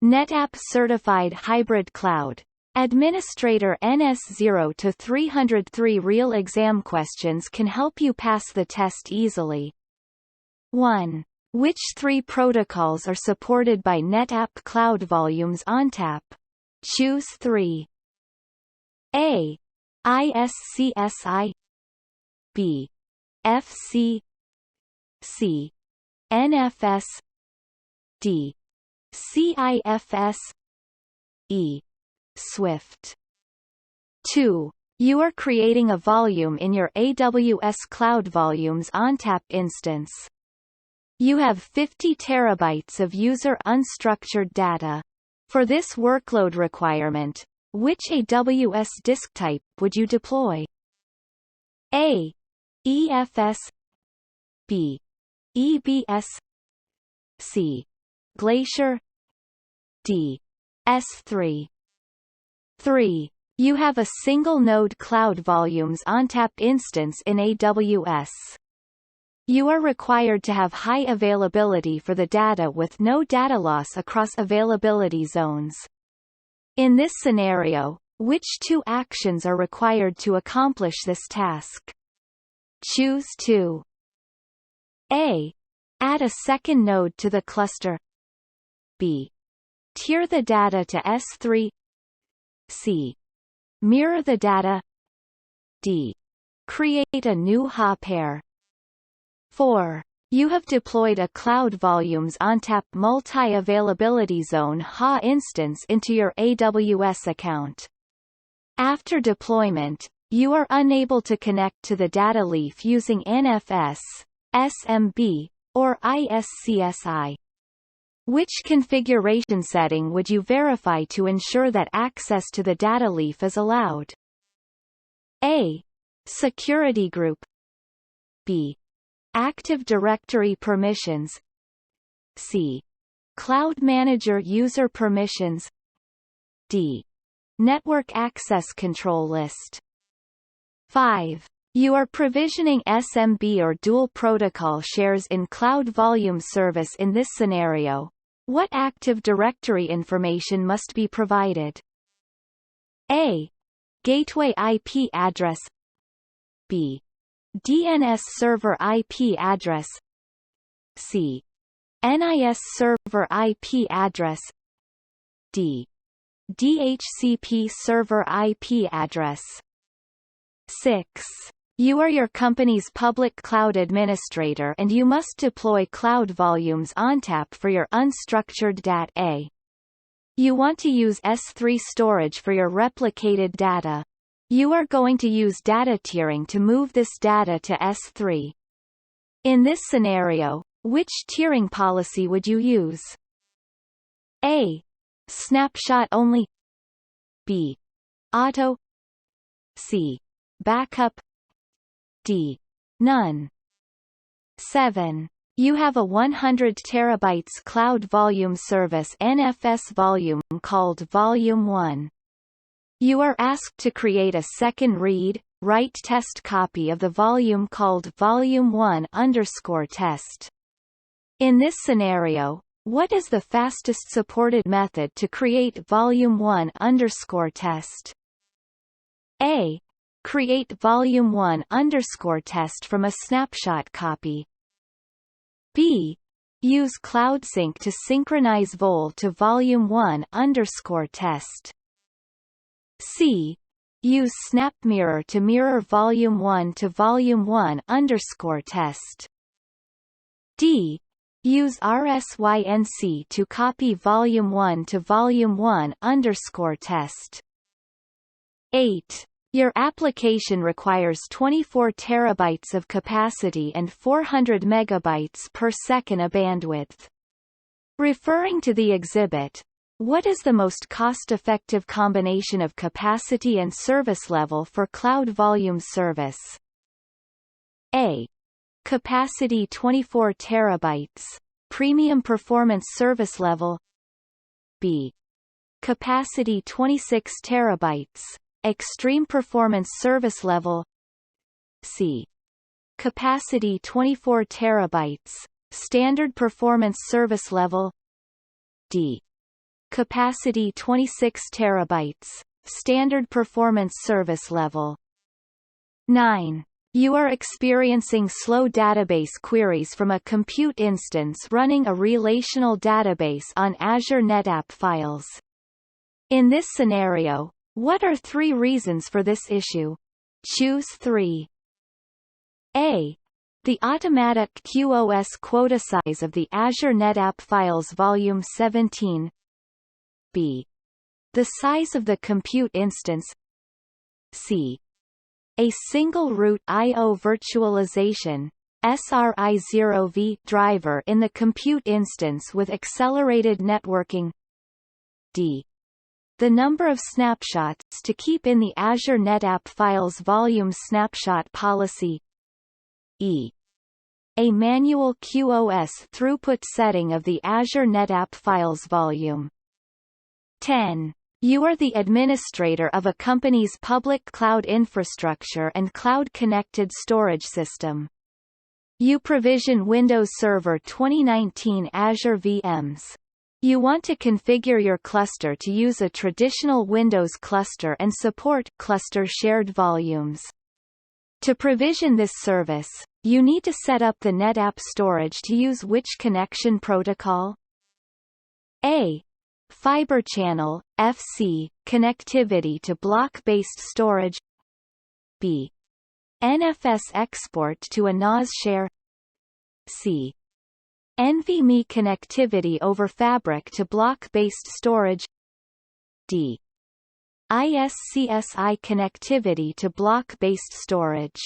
NetApp Certified Hybrid Cloud. Administrator NS0-303 real exam questions can help you pass the test easily. 1. Which three protocols are supported by NetApp Cloud Volumes ONTAP? Choose 3. A. iSCSI, B. FC, C. NFS, D. CIFS, E. Swift. 2. You are creating a volume in your AWS Cloud Volumes ONTAP instance. You have 50 terabytes of user unstructured data. For this workload requirement, which AWS disk type would you deploy? A. EFS, B. EBS, C. Glacier, D. S3. 3. You have a single-node Cloud Volumes ONTAP instance in AWS. You are required to have high availability for the data with no data loss across availability zones. In this scenario, which two actions are required to accomplish this task? Choose 2. A. Add a second node to the cluster. B. Tier the data to S3. C. Mirror the data. D. Create a new HA pair. 4. You have deployed a Cloud Volumes ONTAP multi-availability zone HA instance into your AWS account. After deployment, you are unable to connect to the data leaf using NFS, SMB, or iSCSI. Which configuration setting would you verify to ensure that access to the data leaf is allowed? A. Security group, B. Active Directory permissions, C. Cloud Manager user permissions, D. Network access control list. 5. You are provisioning SMB or dual protocol shares in Cloud Volume Service. In this scenario, what Active Directory information must be provided? A. Gateway IP address, B. DNS server IP address, C. NIS server IP address, D. DHCP server IP address. 6. You are your company's public cloud administrator and you must deploy Cloud Volumes ONTAP for your unstructured data. A. You want to use S3 storage for your replicated data. You are going to use data tiering to move this data to S3. In this scenario, which tiering policy would you use? A. Snapshot only, B. Auto, C. Backup, D. None. 7. You have a 100 terabytes Cloud Volume Service NFS volume called Volume 1. You are asked to create a second read-write test copy of the volume called Volume 1_test. In this scenario, what is the fastest supported method to create Volume 1_test? A. Create Volume 1_test from a snapshot copy. B. Use CloudSync to synchronize Vol to Volume 1_test. C. Use SnapMirror to mirror Volume 1 to Volume 1_test. D. Use RSYNC to copy Volume 1 to Volume 1_test. 8. Your application requires 24 terabytes of capacity and 400 megabytes per second of bandwidth. Referring to the exhibit, what is the most cost-effective combination of capacity and service level for Cloud Volume Service? A. Capacity 24 terabytes, Premium Performance Service Level. B. Capacity 26 terabytes, Extreme Performance Service Level. C. Capacity 24 terabytes, Standard Performance Service Level. D. capacity 26 terabytes, standard performance service level. 9. You are experiencing slow database queries from a compute instance running a relational database on Azure NetApp files. In this scenario, what are 3 reasons for this issue? Choose 3. A. The automatic QoS quota size of the Azure NetApp Files Volume 17. B. The size of the compute instance. C. A single root I/O virtualization SRI0V driver in the compute instance with accelerated networking. D. The number of snapshots to keep in the Azure NetApp Files Volume snapshot policy. E. A manual QoS throughput setting of the Azure NetApp Files Volume. 10. You are the administrator of a company's public cloud infrastructure and cloud-connected storage system. You provision Windows Server 2019 Azure VMs. You want to configure your cluster to use a traditional Windows cluster and support cluster shared volumes. To provision this service, you need to set up the NetApp storage to use which connection protocol? A. Fiber channel, FC, connectivity to block-based storage. B. NFS export to a NAS share. C. NVMe connectivity over Fabric to block-based storage. D. iSCSI connectivity to block-based storage.